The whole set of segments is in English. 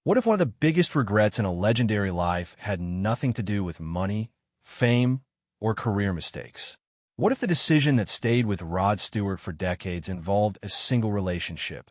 What if one of the biggest regrets in a legendary life had nothing to do with money, fame, or career mistakes? What if the decision that stayed with Rod Stewart for decades involved a single relationship,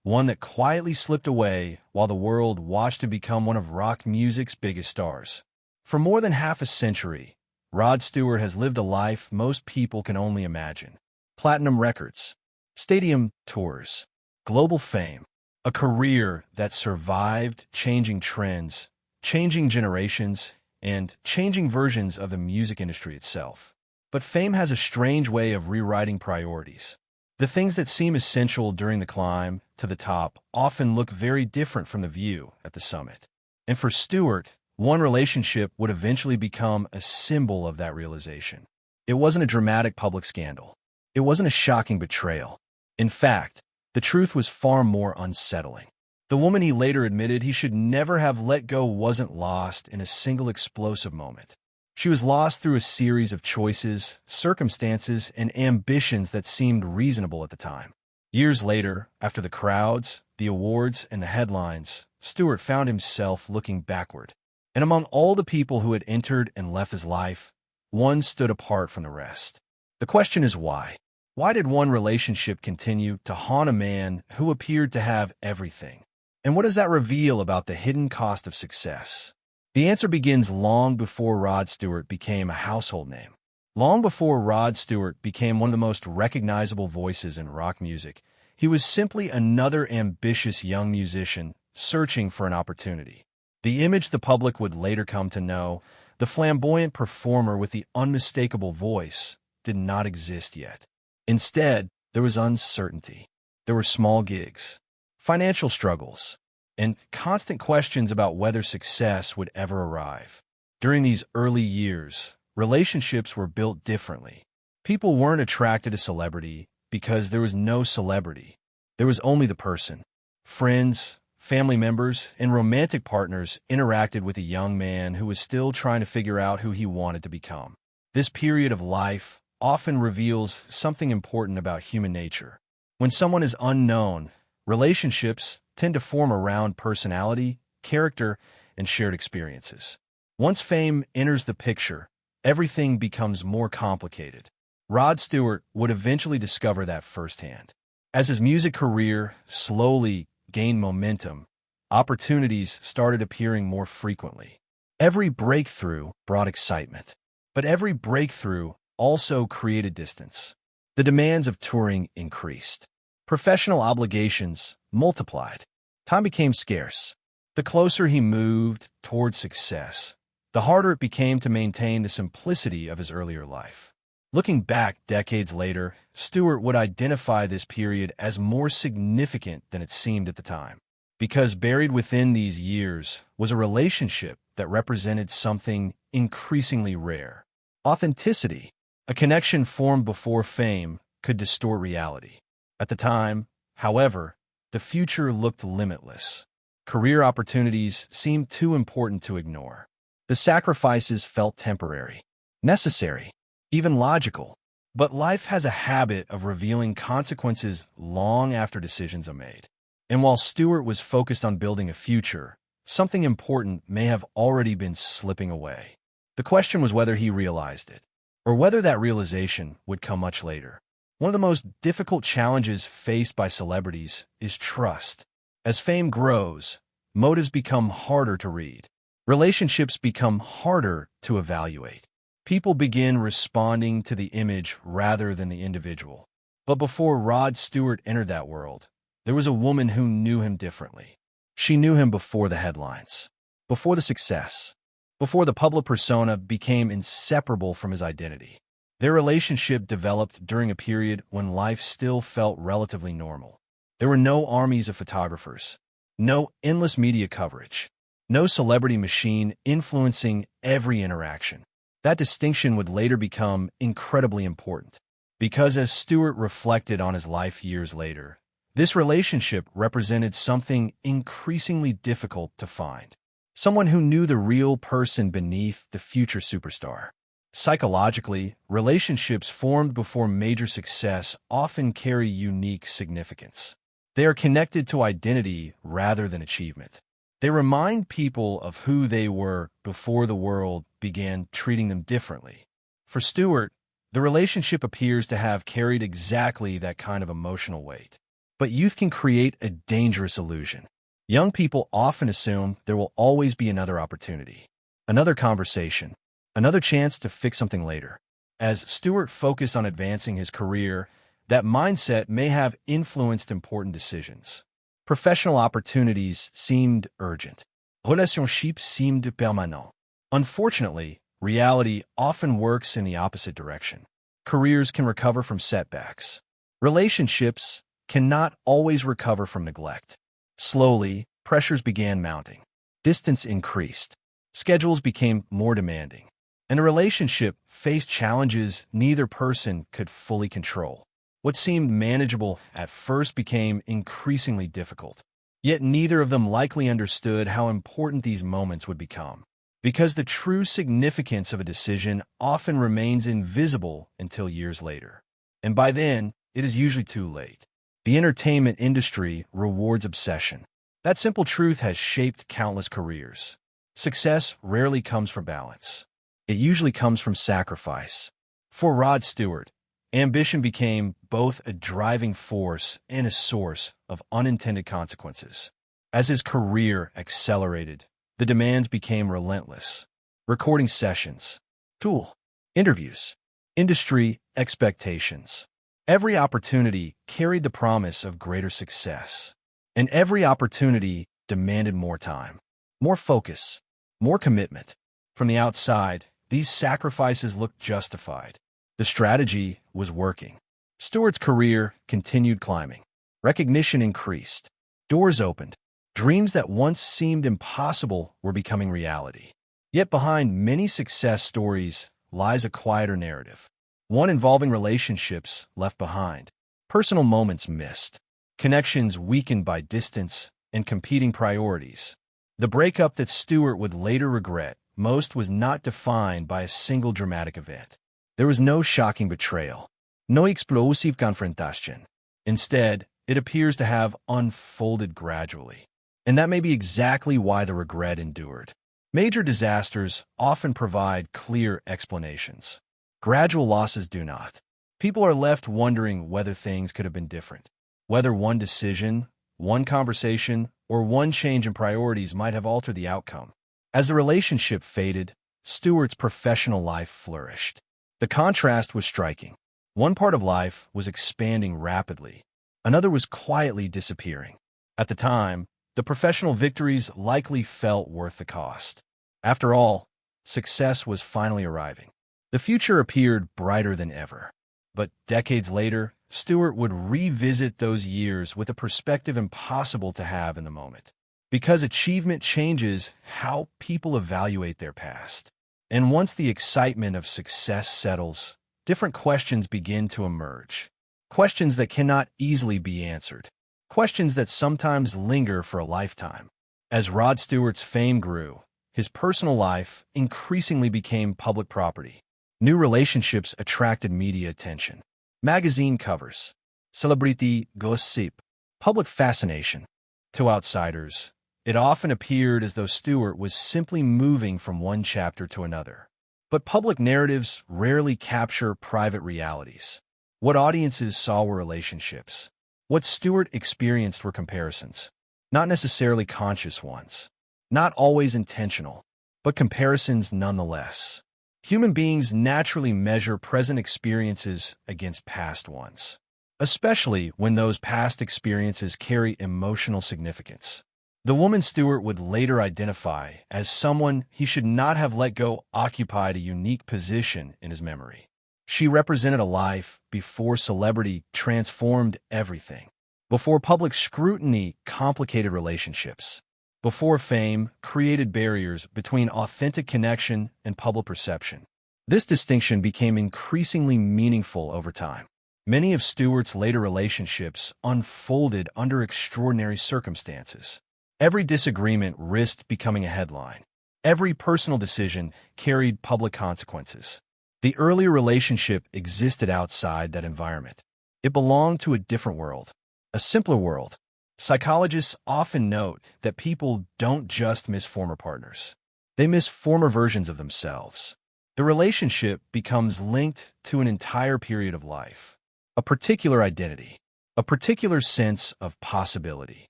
one that quietly slipped away while the world watched him become one of rock music's biggest stars? For more than half a century, Rod Stewart has lived a life most people can only imagine. Platinum records, stadium tours, global fame, a career that survived changing trends, changing generations, and changing versions of the music industry itself. But fame has a strange way of rewriting priorities. The things that seem essential during the climb to the top often look very different from the view at the summit. And for Stewart, one relationship would eventually become a symbol of that realization. It wasn't a dramatic public scandal. It wasn't a shocking betrayal. In fact, the truth was far more unsettling. The woman he later admitted he should never have let go wasn't lost in a single explosive moment. She was lost through a series of choices, circumstances, and ambitions that seemed reasonable at the time. Years later, after the crowds, the awards, and the headlines, Stewart found himself looking backward. And among all the people who had entered and left his life, one stood apart from the rest. The question is why? Why did one relationship continue to haunt a man who appeared to have everything? And what does that reveal about the hidden cost of success? The answer begins long before Rod Stewart became a household name. Long before Rod Stewart became one of the most recognizable voices in rock music, he was simply another ambitious young musician searching for an opportunity. The image the public would later come to know, the flamboyant performer with the unmistakable voice, did not exist yet. Instead, there was uncertainty. There were small gigs, financial struggles, and constant questions about whether success would ever arrive. During these early years, relationships were built differently. People weren't attracted to celebrity because there was no celebrity. There was only the person. Friends, family members, and romantic partners interacted with a young man who was still trying to figure out who he wanted to become. This period of life often reveals something important about human nature. When someone is unknown, relationships tend to form around personality, character, and shared experiences. Once fame enters the picture, everything becomes more complicated. Rod Stewart would eventually discover that firsthand. As his music career slowly gained momentum, opportunities started appearing more frequently. Every breakthrough brought excitement, but every breakthrough also created distance. The demands of touring increased. Professional obligations multiplied. Time became scarce. The closer he moved toward success, the harder it became to maintain the simplicity of his earlier life. Looking back decades later, Stewart would identify this period as more significant than it seemed at the time, because buried within these years was a relationship that represented something increasingly rare: authenticity. A connection formed before fame could distort reality. At the time, however, the future looked limitless. Career opportunities seemed too important to ignore. The sacrifices felt temporary, necessary, even logical. But life has a habit of revealing consequences long after decisions are made. And while Stewart was focused on building a future, something important may have already been slipping away. The question was whether he realized it, or whether that realization would come much later. One of the most difficult challenges faced by celebrities is trust. As fame grows, motives become harder to read. Relationships become harder to evaluate. People begin responding to the image rather than the individual. But before Rod Stewart entered that world, there was a woman who knew him differently. She knew him before the headlines, before the success, before the public persona became inseparable from his identity. Their relationship developed during a period when life still felt relatively normal. There were no armies of photographers, no endless media coverage, no celebrity machine influencing every interaction. That distinction would later become incredibly important, because as Stewart reflected on his life years later, this relationship represented something increasingly difficult to find. Someone who knew the real person beneath the future superstar. Psychologically, relationships formed before major success often carry unique significance. They are connected to identity rather than achievement. They remind people of who they were before the world began treating them differently. For Stewart, the relationship appears to have carried exactly that kind of emotional weight. But youth can create a dangerous illusion. Young people often assume there will always be another opportunity, another conversation, another chance to fix something later. As Stewart focused on advancing his career, that mindset may have influenced important decisions. Professional opportunities seemed urgent. Relationship seemed permanent. Unfortunately, reality often works in the opposite direction. Careers can recover from setbacks. Relationships cannot always recover from neglect. Slowly, pressures began mounting. Distance increased. Schedules became more demanding. And a relationship faced challenges neither person could fully control. What seemed manageable at first became increasingly difficult. Yet neither of them likely understood how important these moments would become. Because the true significance of a decision often remains invisible until years later. And by then, it is usually too late. The entertainment industry rewards obsession. That simple truth has shaped countless careers. Success rarely comes from balance. It usually comes from sacrifice. For Rod Stewart, ambition became both a driving force and a source of unintended consequences. As his career accelerated, the demands became relentless. Recording sessions, tool, interviews, industry expectations. Every opportunity carried the promise of greater success, and every opportunity demanded more time, more focus, more commitment. From the outside, these sacrifices looked justified. The strategy was working. Stewart's career continued climbing. Recognition increased. Doors opened. Dreams that once seemed impossible were becoming reality. Yet behind many success stories lies a quieter narrative. One involving relationships left behind, personal moments missed, connections weakened by distance and competing priorities. The breakup that Stewart would later regret most was not defined by a single dramatic event. There was no shocking betrayal, no explosive confrontation. Instead, it appears to have unfolded gradually. And that may be exactly why the regret endured. Major disasters often provide clear explanations. Gradual losses do not. People are left wondering whether things could have been different, whether one decision, one conversation, or one change in priorities might have altered the outcome. As the relationship faded, Stewart's professional life flourished. The contrast was striking. One part of life was expanding rapidly. Another was quietly disappearing. At the time, the professional victories likely felt worth the cost. After all, success was finally arriving. The future appeared brighter than ever. But decades later, Stewart would revisit those years with a perspective impossible to have in the moment. Because achievement changes how people evaluate their past. And once the excitement of success settles, different questions begin to emerge. Questions that cannot easily be answered. Questions that sometimes linger for a lifetime. As Rod Stewart's fame grew, his personal life increasingly became public property. New relationships attracted media attention. Magazine covers, celebrity gossip, public fascination. To outsiders, it often appeared as though Stewart was simply moving from one chapter to another. But public narratives rarely capture private realities. What audiences saw were relationships. What Stewart experienced were comparisons. Not necessarily conscious ones. Not always intentional, but comparisons nonetheless. Human beings naturally measure present experiences against past ones, especially when those past experiences carry emotional significance. The woman Stewart would later identify as someone he should not have let go occupied a unique position in his memory. She represented a life before celebrity transformed everything, before public scrutiny complicated relationships, before fame created barriers between authentic connection and public perception. This distinction became increasingly meaningful over time. Many of Stewart's later relationships unfolded under extraordinary circumstances. Every disagreement risked becoming a headline. Every personal decision carried public consequences. The earlier relationship existed outside that environment. It belonged to a different world, a simpler world, Psychologists often note that people don't just miss former partners. They miss former versions of themselves. The relationship becomes linked to an entire period of life, a particular identity, a particular sense of possibility.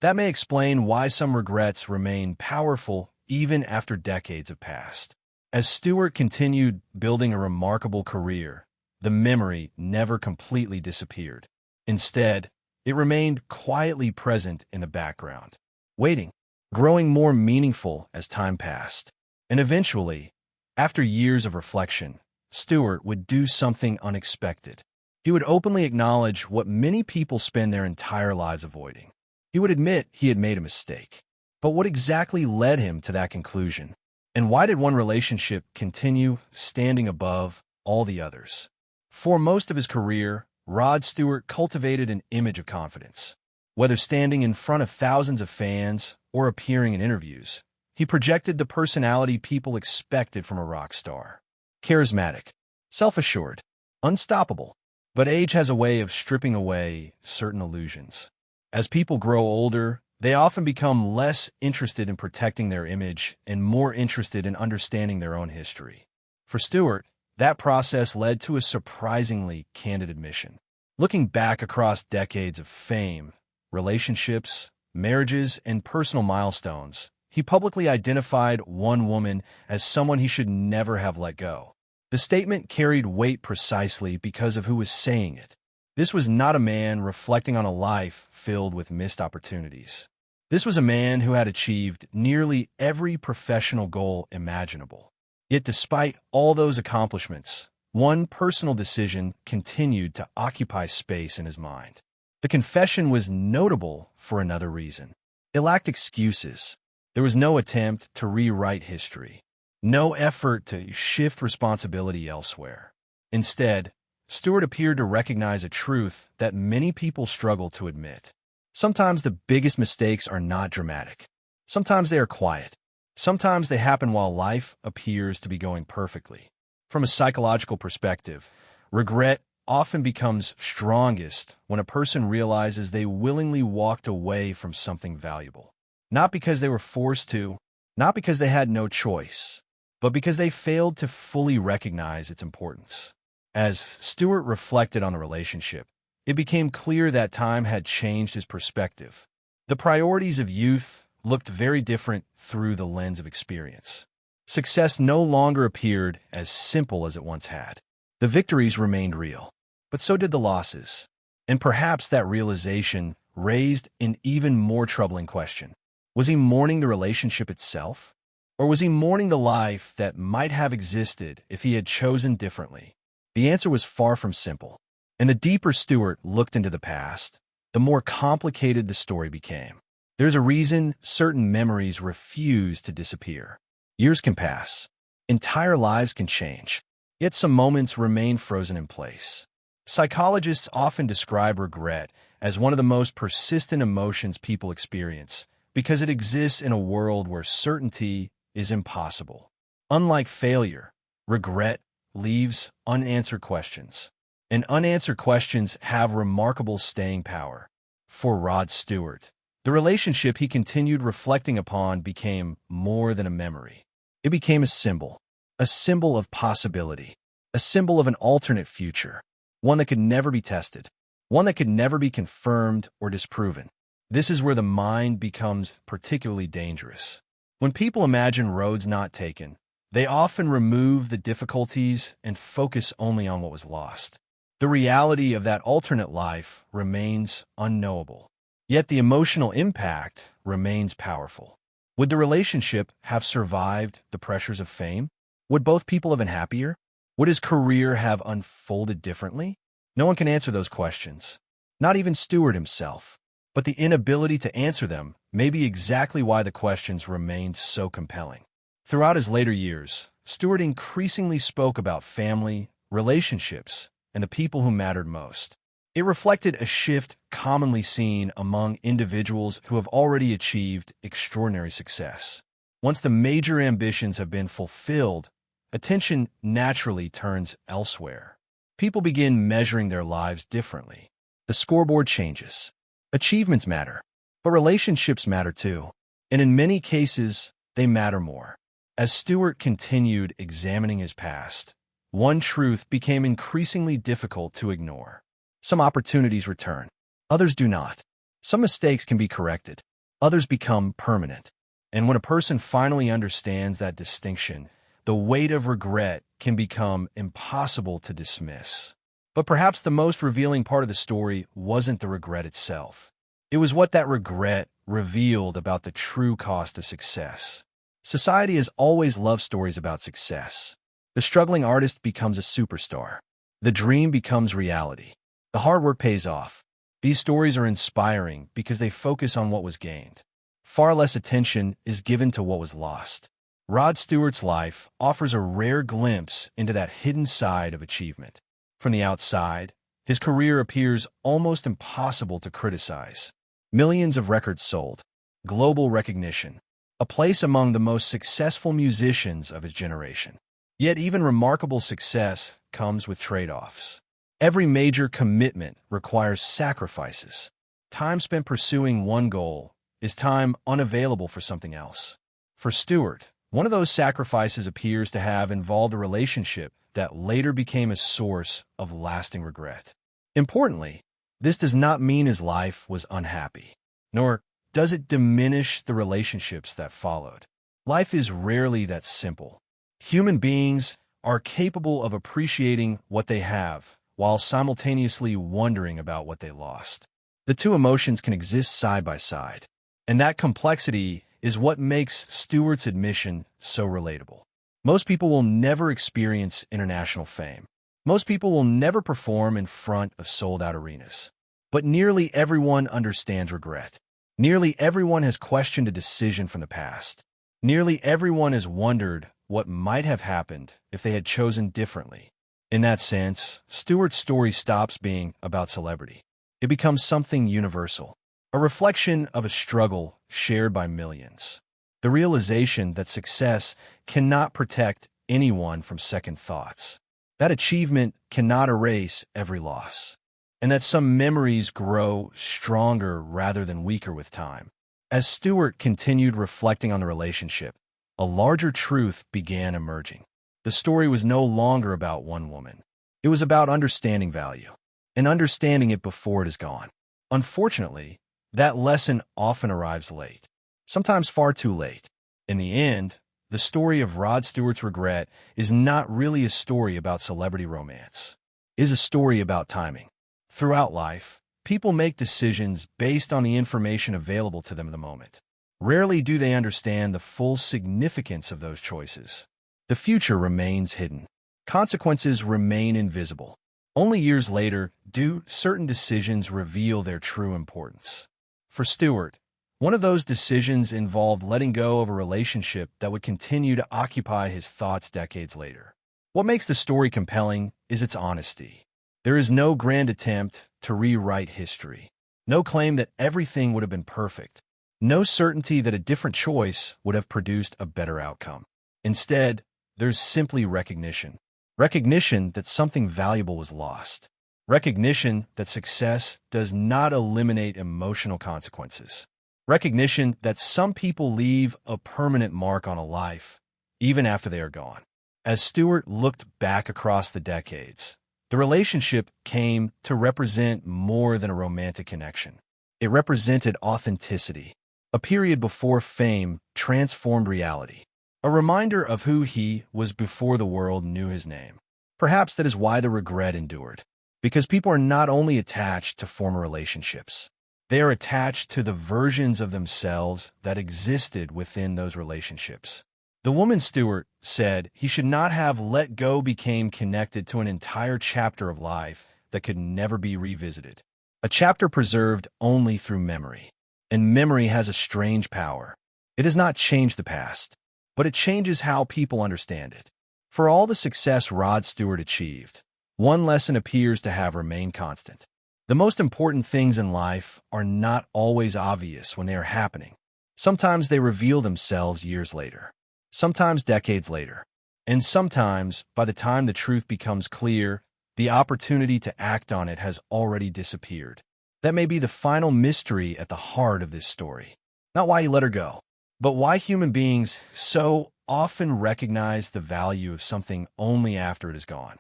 That may explain why some regrets remain powerful even after decades have passed. As Stewart continued building a remarkable career, the memory never completely disappeared. Instead, it remained quietly present in the background, waiting, growing more meaningful as time passed. And eventually, after years of reflection, Stewart would do something unexpected. He would openly acknowledge what many people spend their entire lives avoiding. He would admit he had made a mistake. But what exactly led him to that conclusion? And why did one relationship continue standing above all the others? For most of his career, Rod Stewart cultivated an image of confidence. Whether standing in front of thousands of fans or appearing in interviews, he projected the personality people expected from a rock star. Charismatic, self-assured, unstoppable. But age has a way of stripping away certain illusions. As people grow older, they often become less interested in protecting their image and more interested in understanding their own history. For Stewart, that process led to a surprisingly candid admission. Looking back across decades of fame, relationships, marriages, and personal milestones, he publicly identified one woman as someone he should never have let go. The statement carried weight precisely because of who was saying it. This was not a man reflecting on a life filled with missed opportunities. This was a man who had achieved nearly every professional goal imaginable. Yet despite all those accomplishments, one personal decision continued to occupy space in his mind. The confession was notable for another reason. It lacked excuses. There was no attempt to rewrite history, no effort to shift responsibility elsewhere. Instead, Stewart appeared to recognize a truth that many people struggle to admit. Sometimes the biggest mistakes are not dramatic. Sometimes they are quiet. Sometimes they happen while life appears to be going perfectly. From a psychological perspective, regret often becomes strongest when a person realizes they willingly walked away from something valuable. Not because they were forced to, not because they had no choice, but because they failed to fully recognize its importance. As Stewart reflected on the relationship, it became clear that time had changed his perspective. The priorities of youth looked very different through the lens of experience. Success no longer appeared as simple as it once had. The victories remained real, but so did the losses. And perhaps that realization raised an even more troubling question. Was he mourning the relationship itself? Or was he mourning the life that might have existed if he had chosen differently? The answer was far from simple. And the deeper Stewart looked into the past, the more complicated the story became. There's a reason certain memories refuse to disappear. Years can pass. Entire lives can change. Yet some moments remain frozen in place. Psychologists often describe regret as one of the most persistent emotions people experience because it exists in a world where certainty is impossible. Unlike failure, regret leaves unanswered questions. And unanswered questions have remarkable staying power. For Rod Stewart, the relationship he continued reflecting upon became more than a memory. It became a symbol of possibility, a symbol of an alternate future, one that could never be tested, one that could never be confirmed or disproven. This is where the mind becomes particularly dangerous. When people imagine roads not taken, they often remove the difficulties and focus only on what was lost. The reality of that alternate life remains unknowable, yet the emotional impact remains powerful. Would the relationship have survived the pressures of fame? Would both people have been happier? Would his career have unfolded differently? No one can answer those questions, not even Stewart himself. But the inability to answer them may be exactly why the questions remained so compelling. Throughout his later years, Stewart increasingly spoke about family, relationships, and the people who mattered most. It reflected a shift commonly seen among individuals who have already achieved extraordinary success. Once the major ambitions have been fulfilled, attention naturally turns elsewhere. People begin measuring their lives differently. The scoreboard changes. Achievements matter, But relationships matter too, and in many cases, they matter more. As Stewart continued examining his past, one truth became increasingly difficult to ignore. Some opportunities return, others do not. Some mistakes can be corrected, others become permanent. And when a person finally understands that distinction, the weight of regret can become impossible to dismiss. But perhaps the most revealing part of the story wasn't the regret itself. It was what that regret revealed about the true cost of success. Society has always loved stories about success. The struggling artist becomes a superstar. The dream becomes reality. The hard work pays off. These stories are inspiring because they focus on what was gained. Far less attention is given to what was lost. Rod Stewart's life offers a rare glimpse into that hidden side of achievement. From the outside, his career appears almost impossible to criticize. Millions of records sold, global recognition, a place among the most successful musicians of his generation. Yet even remarkable success comes with trade-offs. Every major commitment requires sacrifices. Time spent pursuing one goal is time unavailable for something else. For Stewart, one of those sacrifices appears to have involved a relationship that later became a source of lasting regret. Importantly, this does not mean his life was unhappy, nor does it diminish the relationships that followed. Life is rarely that simple. Human beings are capable of appreciating what they have while simultaneously wondering about what they lost. The two emotions can exist side by side, and that complexity is what makes Stewart's admission so relatable. Most people will never experience international fame. Most people will never perform in front of sold-out arenas. But nearly everyone understands regret. Nearly everyone has questioned a decision from the past. Nearly everyone has wondered what might have happened if they had chosen differently. In that sense, Stewart's story stops being about celebrity. It becomes something universal, a reflection of a struggle shared by millions. The realization that success cannot protect anyone from second thoughts, that achievement cannot erase every loss, and that some memories grow stronger rather than weaker with time. As Stewart continued reflecting on the relationship, a larger truth began emerging. The story was no longer about one woman. It was about understanding value, and understanding it before it is gone. Unfortunately, that lesson often arrives late, sometimes far too late. In the end, the story of Rod Stewart's regret is not really a story about celebrity romance. It is a story about timing. Throughout life, people make decisions based on the information available to them in the moment. Rarely do they understand the full significance of those choices. The future remains hidden. Consequences remain invisible. Only years later do certain decisions reveal their true importance. For Stewart, one of those decisions involved letting go of a relationship that would continue to occupy his thoughts decades later. What makes the story compelling is its honesty. There is no grand attempt to rewrite history, no claim that everything would have been perfect, no certainty that a different choice would have produced a better outcome. Instead, there's simply recognition. Recognition that something valuable was lost. Recognition that success does not eliminate emotional consequences. Recognition that some people leave a permanent mark on a life, even after they are gone. As Stewart looked back across the decades, the relationship came to represent more than a romantic connection. It represented authenticity, a period before fame transformed reality, a reminder of who he was before the world knew his name. Perhaps that is why the regret endured, because people are not only attached to former relationships, they are attached to the versions of themselves that existed within those relationships. The woman Stewart said he should not have let go became connected to an entire chapter of life that could never be revisited. A chapter preserved only through memory. And memory has a strange power. It does not change the past, but it changes how people understand it. For all the success Rod Stewart achieved, one lesson appears to have remained constant. The most important things in life are not always obvious when they are happening. Sometimes they reveal themselves years later, sometimes decades later, and sometimes, by the time the truth becomes clear, the opportunity to act on it has already disappeared. That may be the final mystery at the heart of this story. Not why he let her go, but why human beings so often recognize the value of something only after it is gone.